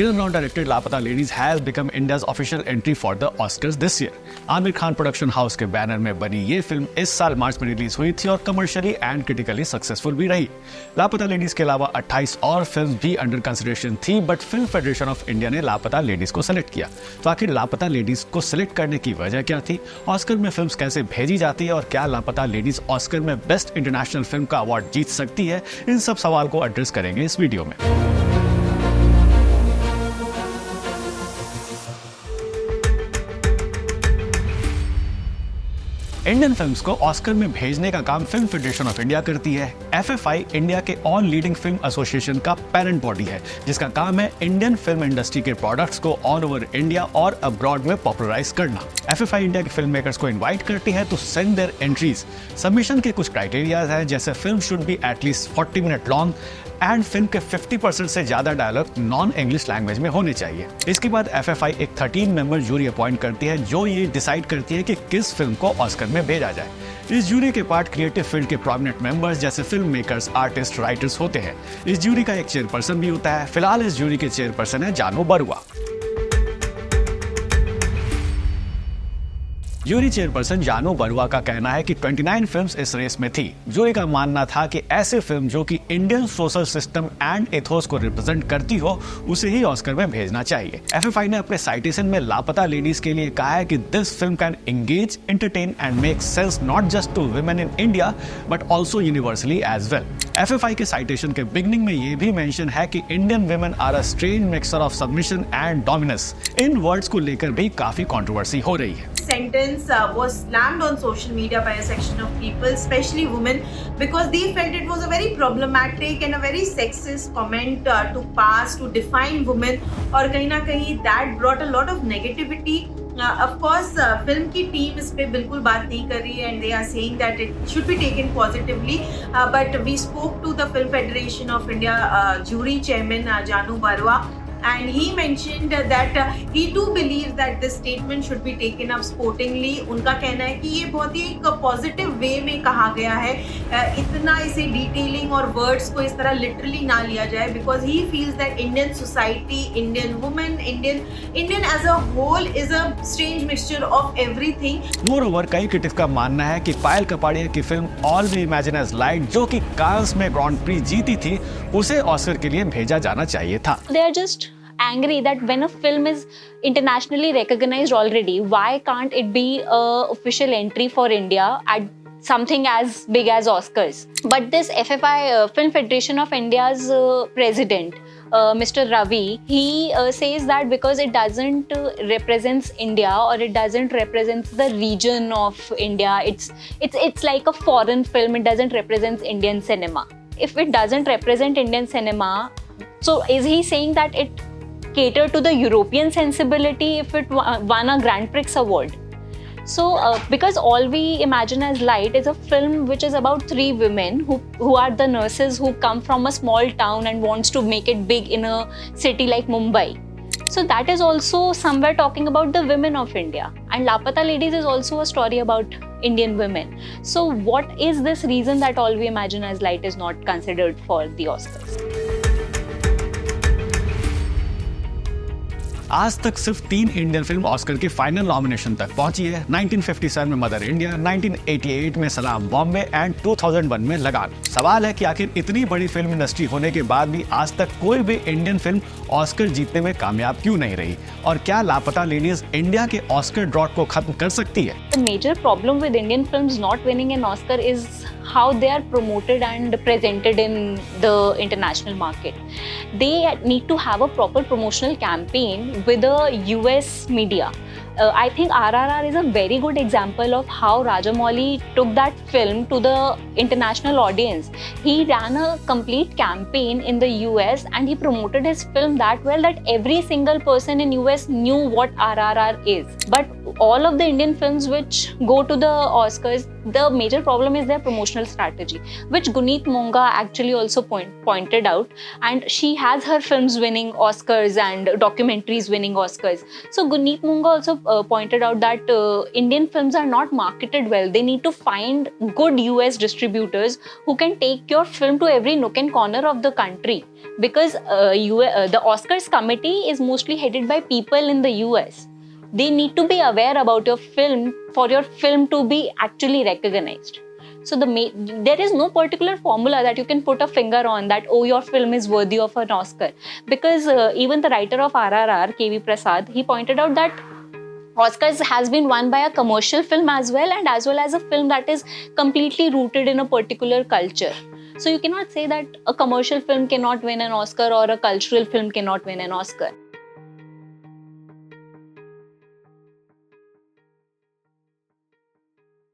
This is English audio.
Kiran Rao directed Lapata Ladies has become India's official entry for the Oscars this year. Aamir Khan production house के banner में बनी ये film इस साल मार्च में रिलीज हुई थी और कमर्शियली एंड क्रिटिकली सक्सेसफुल भी रही। लापता लेडीज के अलावा 28 और फिल्म भी अंडर कंसिडरेशन थी, but film federation of India ने लापता लेडीज को सिलेक्ट किया। तो आखिर लापता लेडीज को सिलेक्ट करने की वजह क्या थी, ऑस्कर में फिल्म कैसे भेजी जाती है और क्या लापता लेडीज ऑस्कर में बेस्ट इंटरनेशनल फिल्म का अवार्ड जीत सकती है, इन सब सवाल को एड्रेस करेंगे इस वीडियो में। इंडियन फिल्म्स को ऑस्कर में भेजने का काम फिल्म फेडरेशन ऑफ इंडिया करती है। एफएफआई इंडिया के ऑल लीडिंग फिल्म एसोसिएशन का पेरेंट बॉडी है, जिसका काम है इंडियन फिल्म इंडस्ट्री के प्रोडक्ट्स को ऑल ओवर इंडिया और अब्रॉड में पॉपुलराइज करना। एफएफआई इंडिया के फिल्म मेकर्स को इनवाइट करती है to send their entries. Submission के कुछ क्राइटेरियाज हैं, जैसे film should be at least 40 minute long and film के 50% से ज्यादा डायलॉग नॉन इंग्लिश लैंग्वेज में होने चाहिए। इसके बाद एफएफआई एक 13 मेंबर जूरी अपॉइंट करती है, जो ये डिसाइड करती है कि किस फिल्म को ऑस्कर में भेजा जाए। इस जूरी के पार्ट क्रिएटिव फील्ड के प्रोमिनेंट मेंबर्स जैसे फिल्म मेकर्स, आर्टिस्ट, राइटर्स होते हैं। इस जूरी का एक चेयरपर्सन भी होता है। फिलहाल इस जूरी के चेयरपर्सन है जानू बरुआ। जूरी चेयरपर्सन जानू बरुआ का कहना है कि 29 फिल्म्स इस रेस में थी। जूरी का मानना था कि ऐसे फिल्म जो कि Indian social system and Athos को रिप्रेजेंट करती हो, उसे ही ऑस्कर में भेजना चाहिए। एफएफआई ने अपने साइटेशन में लापता लेडीज के लिए कहा है कि this film can engage, entertain and make sense not just to women in India but also universally as well. FFI के साइटेशन के बिगनिंग में ये भी मेंशन है कि Indian women are a strange mixture of submission and dominance. इन words को लेकर भी काफी कंट्रोवर्सी हो रही है। Sentence was slammed on social media by a section of people, especially women, because they felt it was a very problematic and a very sexist comment to pass to define women, और कहीं ना कहीं that brought a lot of negativity. Of course, film की team इस पे बिल्कुल बात नहीं कर रही है and they are saying that it should be taken positively. But we spoke to the Film Federation of India jury chairman Janu Barua. And he mentioned that he too believes that this statement should be taken up sportingly. उनका कहना है कि ये बहुत ही एक positive way में कहा गया है, इतना इसे डिटेलिंग और वर्ड्स को इस तरह लिटरली ना लिया जाए, because he feels that Indian society, Indian women, Indian as a whole is a strange mixture of everything. Moreover कई क्रिटिक्स का मानना है कि पायल कपाड़िया की film all we imagine as light, जो कि कांस में ग्रांड प्री जीती थी, उसे ऑस्कर के लिए भेजा जाना चाहिए था। They are just angry that when a film is internationally recognized already, why can't it be a official entry for India at something as big as Oscars? But this FFI Film Federation of India's president, Mr. Ravi, he says that because it doesn't represents India, or it doesn't represent the region of India, it's like a foreign film. It doesn't represent Indian cinema. If it doesn't represent Indian cinema, so is he saying that it cater to the European sensibility if it won a Grand Prix award? So because All We Imagine as Light is a film which is about 3 women who are the nurses who come from a small town and wants to make it big in a city like Mumbai. So that is also somewhere talking about the women of India, and Lapata Ladies is also a story about Indian women. So what is this reason that All We Imagine as Light is not considered for the Oscars? आज तक सिर्फ 3 Indian film Oscar के final nomination तक पहुंची है। 1957 में mother India, 1988 में सलाम बॉम्बे एंड 2001 में लगान। सवाल है कि आखिर इतनी बड़ी फिल्म इंडस्ट्री होने के बाद भी आज तक कोई भी इंडियन फिल्म ऑस्कर जीतने में कामयाब क्यों नहीं रही, और क्या लापता लेडीज इंडिया के ऑस्कर ड्रॉट को खत्म कर सकती है? The major problem with Indian films not winning an Oscar is how they are promoted and presented in the international market. They need to have a proper promotional campaign with the US media. I think RRR is a very good example of how Rajamouli took that film to the international audience. He ran a complete campaign in the US and he promoted his film that well that every single person in US knew what RRR is. But all of the Indian films which go to the Oscars, the major problem is their promotional strategy, which Guneet Monga actually also pointed out. And she has her films winning Oscars and documentaries winning Oscars. So Guneet Monga also pointed out that Indian films are not marketed well. They need to find good US distributors who can take your film to every nook and corner of the country, because the Oscars committee is mostly headed by people in the US. They need to be aware about your film for your film to be actually recognized. So there is no particular formula that you can put a finger on that, oh, your film is worthy of an Oscar. Because even the writer of RRR, KV Prasad, he pointed out that Oscars has been won by a commercial film as well as a film that is completely rooted in a particular culture. So you cannot say that a commercial film cannot win an Oscar or a cultural film cannot win an Oscar.